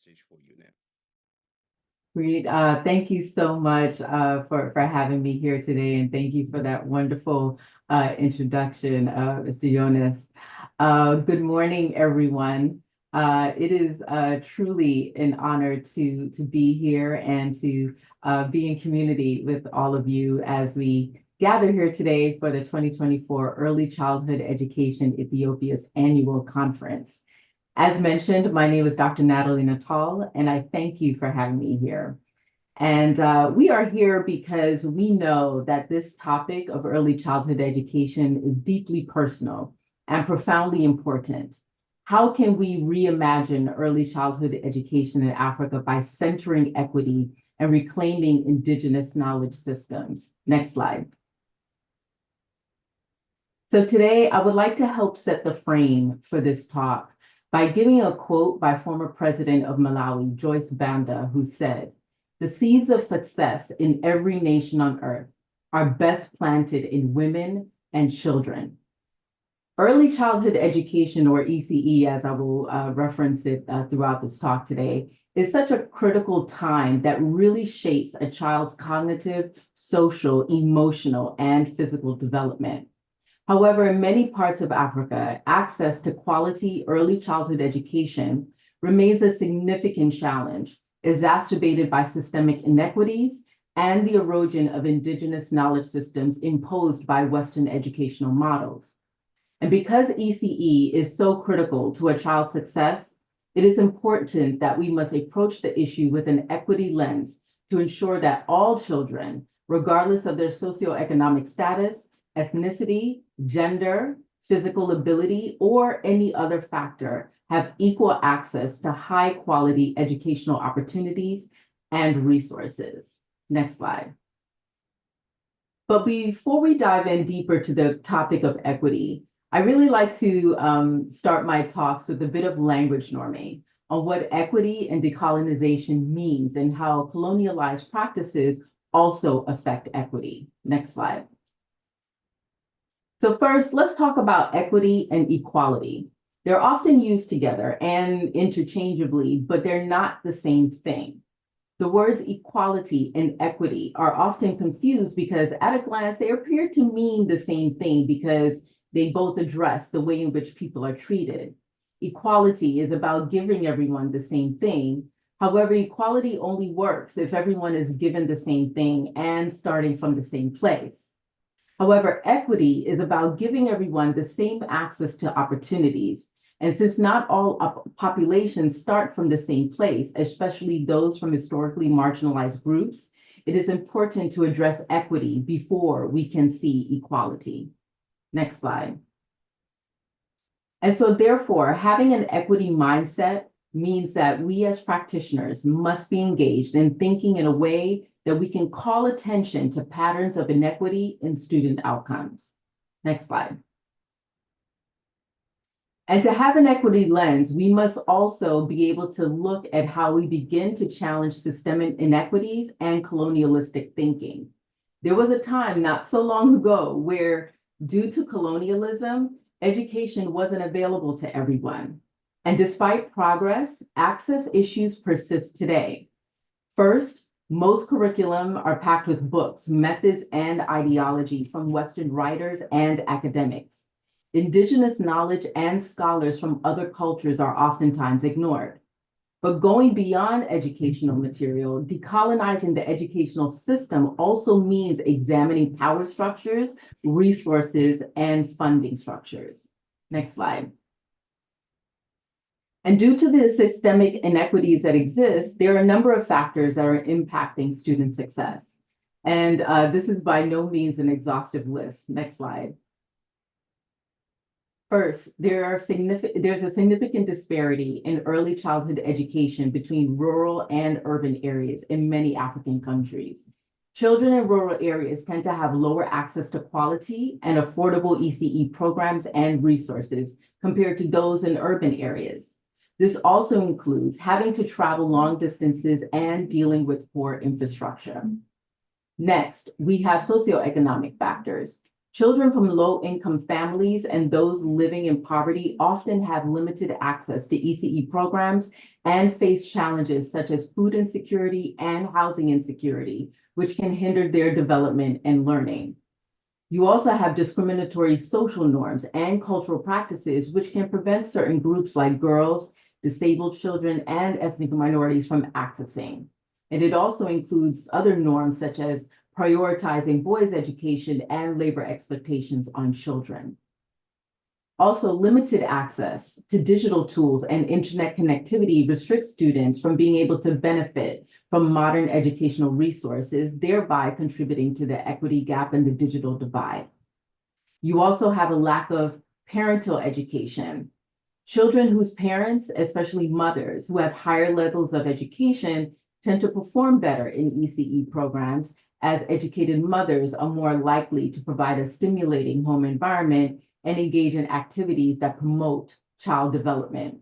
stage for you now. Great. Thank you so much for having me here today, and thank you for that wonderful introduction, Mr. Jonas. Good morning, everyone. It is truly an honor to be here and to be in community with all of you as we gather here today for the 2024 Early Childhood Education Ethiopia's annual conference. As mentioned, my name is Dr. Natalie Nagthall, and I thank you for having me here. And we are here because we know that this topic of early childhood education is deeply personal and profoundly important. How can we reimagine early childhood education in Africa by centering equity and reclaiming Indigenous knowledge systems? Next slide. So today, I would like to help set the frame for this talk by giving a quote by former president of Malawi, Joyce Banda, who said, "The seeds of success in every nation on earth are best planted in women and children." Early childhood education, or ECE, as I will reference it throughout this talk today, is such a critical time that really shapes a child's cognitive, social, emotional, and physical development. However, in many parts of Africa, access to quality early childhood education remains a significant challenge, exacerbated by systemic inequities and the erosion of Indigenous knowledge systems imposed by Western educational models. And because ECE is so critical to a child's success, it is important that we must approach the issue with an equity lens to ensure that all children, regardless of their socioeconomic status, ethnicity, gender, physical ability, or any other factor, have equal access to high quality educational opportunities and resources. Next slide. But before we dive in deeper to the topic of equity, I really like to start my talks with a bit of language norming on what equity and decolonization means and how colonialized practices also affect equity. Next slide. So first, let's talk about equity and equality. They're often used together and interchangeably, but they're not the same thing. The words equality and equity are often confused because at a glance, they appear to mean the same thing because they both address the way in which people are treated. Equality is about giving everyone the same thing. However, equality only works if everyone is given the same thing and starting from the same place. However, equity is about giving everyone the same access to opportunities. And since not all populations start from the same place, especially those from historically marginalized groups, it is important to address equity before we can see equality. Next slide. And so therefore, having an equity mindset means that we as practitioners must be engaged in thinking in a way that we can call attention to patterns of inequity in student outcomes. Next slide. And to have an equity lens, we must also be able to look at how we begin to challenge systemic inequities and colonialistic thinking. There was a time not so long ago where, due to colonialism, education wasn't available to everyone. And despite progress, access issues persist today. First, most curriculum are packed with books, methods, and ideology from Western writers and academics. Indigenous knowledge and scholars from other cultures are oftentimes ignored. But going beyond educational material, decolonizing the educational system also means examining power structures, resources, and funding structures. Next slide. And due to the systemic inequities that exist, there are a number of factors that are impacting student success. And this is by no means an exhaustive list. Next slide. First, there's a significant disparity in early childhood education between rural and urban areas in many African countries. Children in rural areas tend to have lower access to quality and affordable ECE programs and resources compared to those in urban areas. This also includes having to travel long distances and dealing with poor infrastructure. Next, we have socioeconomic factors. Children from low-income families and those living in poverty often have limited access to ECE programs and face challenges such as food insecurity and housing insecurity, which can hinder their development and learning. You also have discriminatory social norms and cultural practices, which can prevent certain groups like girls, disabled children, and ethnic minorities from accessing. And it also includes other norms such as prioritizing boys' education and labor expectations on children. Also, limited access to digital tools and internet connectivity restricts students from being able to benefit from modern educational resources, thereby contributing to the equity gap and the digital divide. You also have a lack of parental education. Children whose parents, especially mothers, who have higher levels of education, tend to perform better in ECE programs, as educated mothers are more likely to provide a stimulating home environment and engage in activities that promote child development.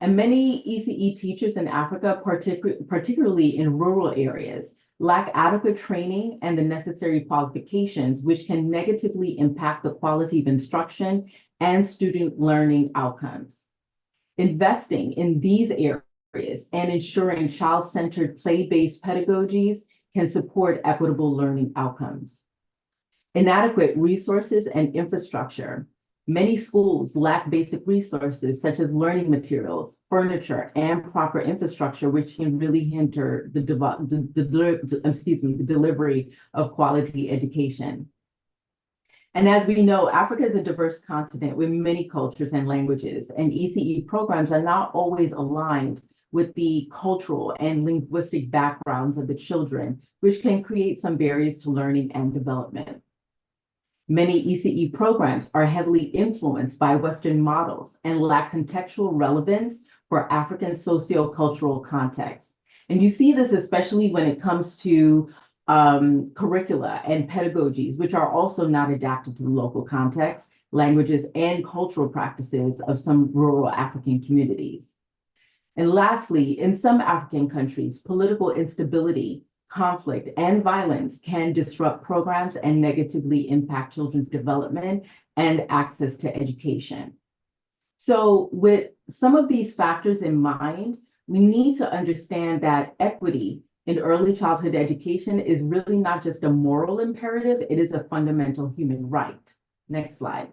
And many ECE teachers in Africa, particularly in rural areas, lack adequate training and the necessary qualifications, which can negatively impact the quality of instruction and student learning outcomes. Investing in these areas and ensuring child-centered play-based pedagogies can support equitable learning outcomes. Inadequate resources and infrastructure. Many schools lack basic resources such as learning materials, furniture, and proper infrastructure, which can really hinder the delivery of quality education. And as we know, Africa is a diverse continent with many cultures and languages, and ECE programs are not always aligned with the cultural and linguistic backgrounds of the children, which can create some barriers to learning and development. Many ECE programs are heavily influenced by Western models and lack contextual relevance for African sociocultural contexts. And you see this especially when it comes to curricula and pedagogies, which are also not adapted to the local context, languages, and cultural practices of some rural African communities. And lastly, in some African countries, political instability, conflict, and violence can disrupt programs and negatively impact children's development and access to education. So with some of these factors in mind, we need to understand that equity in early childhood education is really not just a moral imperative, it is a fundamental human right. Next slide.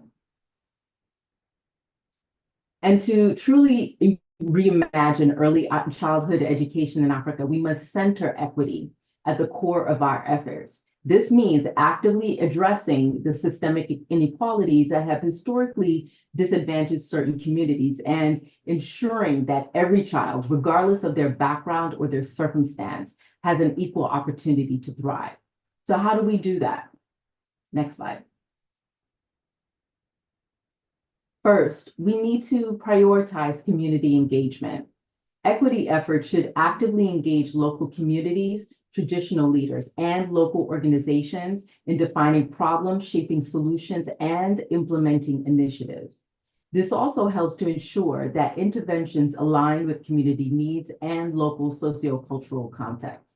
And to truly reimagine early childhood education in Africa, we must center equity at the core of our efforts. This means actively addressing the systemic inequalities that have historically disadvantaged certain communities and ensuring that every child, regardless of their background or their circumstance, has an equal opportunity to thrive. So how do we do that? Next slide. First, we need to prioritize community engagement. Equity efforts should actively engage local communities, traditional leaders, and local organizations in defining problems, shaping solutions, and implementing initiatives. This also helps to ensure that interventions align with community needs and local sociocultural contexts.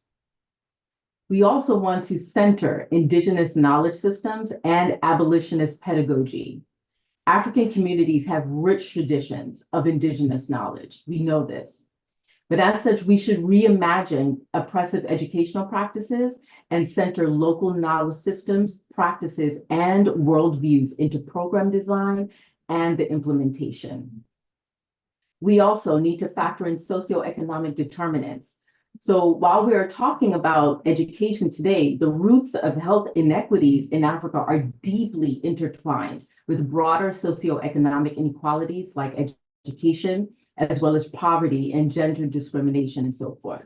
We also want to center Indigenous knowledge systems and abolitionist pedagogy. African communities have rich traditions of Indigenous knowledge. We know this. But as such, we should reimagine oppressive educational practices and center local knowledge systems, practices, and worldviews into program design and the implementation. We also need to factor in socioeconomic determinants. So while we are talking about education today, the roots of health inequities in Africa are deeply intertwined with broader socioeconomic inequalities like education, as well as poverty and gender discrimination and so forth.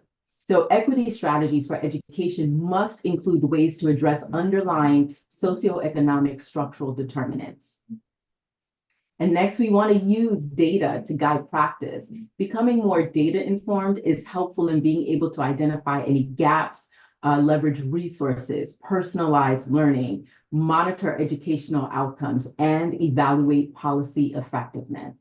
So equity strategies for education must include ways to address underlying socioeconomic structural determinants. And next, we want to use data to guide practice. Becoming more data informed is helpful in being able to identify any gaps, leverage resources, personalize learning, monitor educational outcomes, and evaluate policy effectiveness.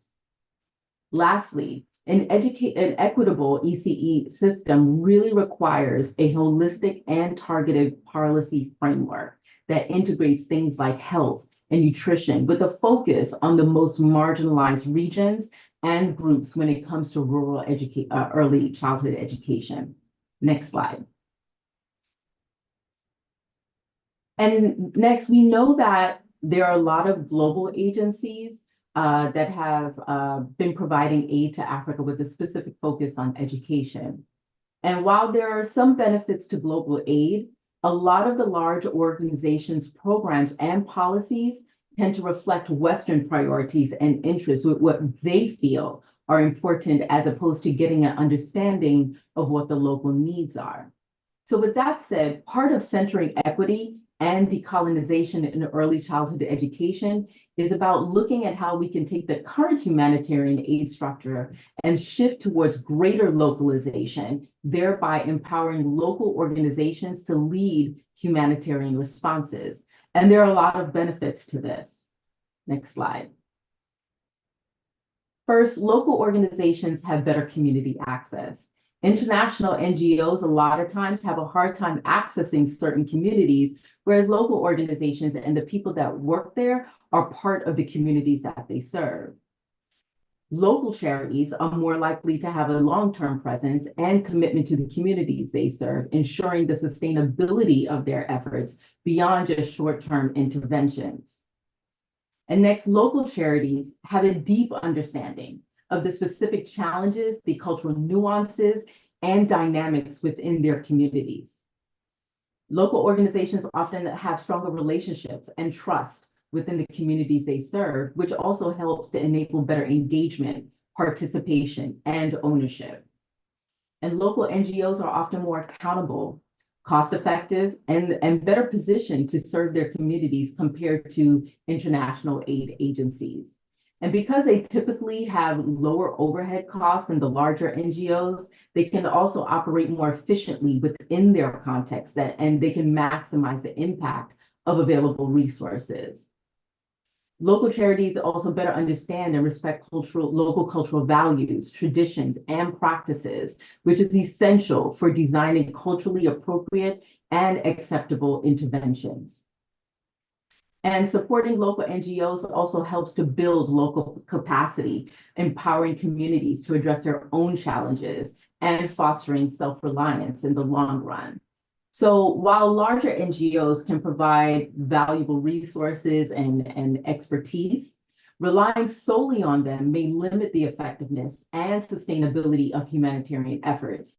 Lastly, an equitable ECE system really requires a holistic and targeted policy framework that integrates things like health and nutrition with a focus on the most marginalized regions and groups when it comes to rural early childhood education. Next slide. And next, we know that there are a lot of global agencies that have been providing aid to Africa with a specific focus on education. And while there are some benefits to global aid, a lot of the large organizations' programs and policies tend to reflect Western priorities and interests with what they feel are important as opposed to getting an understanding of what the local needs are. So with that said, part of centering equity and decolonization in early childhood education is about looking at how we can take the current humanitarian aid structure and shift towards greater localization, thereby empowering local organizations to lead humanitarian responses. And there are a lot of benefits to this. Next slide. First, local organizations have better community access. International NGOs a lot of times have a hard time accessing certain communities, whereas local organizations and the people that work there are part of the communities that they serve. Local charities are more likely to have a long-term presence and commitment to the communities they serve, ensuring the sustainability of their efforts beyond just short-term interventions. And next, local charities have a deep understanding of the specific challenges, the cultural nuances, and dynamics within their communities. Local organizations often have stronger relationships and trust within the communities they serve, which also helps to enable better engagement, participation, and ownership. And local NGOs are often more accountable, cost-effective, and better positioned to serve their communities compared to international aid agencies. And because they typically have lower overhead costs than the larger NGOs, they can also operate more efficiently within their context and they can maximize the impact of available resources. Local charities also better understand and respect local cultural values, traditions, and practices, which is essential for designing culturally appropriate and acceptable interventions. And supporting local NGOs also helps to build local capacity, empowering communities to address their own challenges and fostering self-reliance in the long run. So while larger NGOs can provide valuable resources and expertise, relying solely on them may limit the effectiveness and sustainability of humanitarian efforts.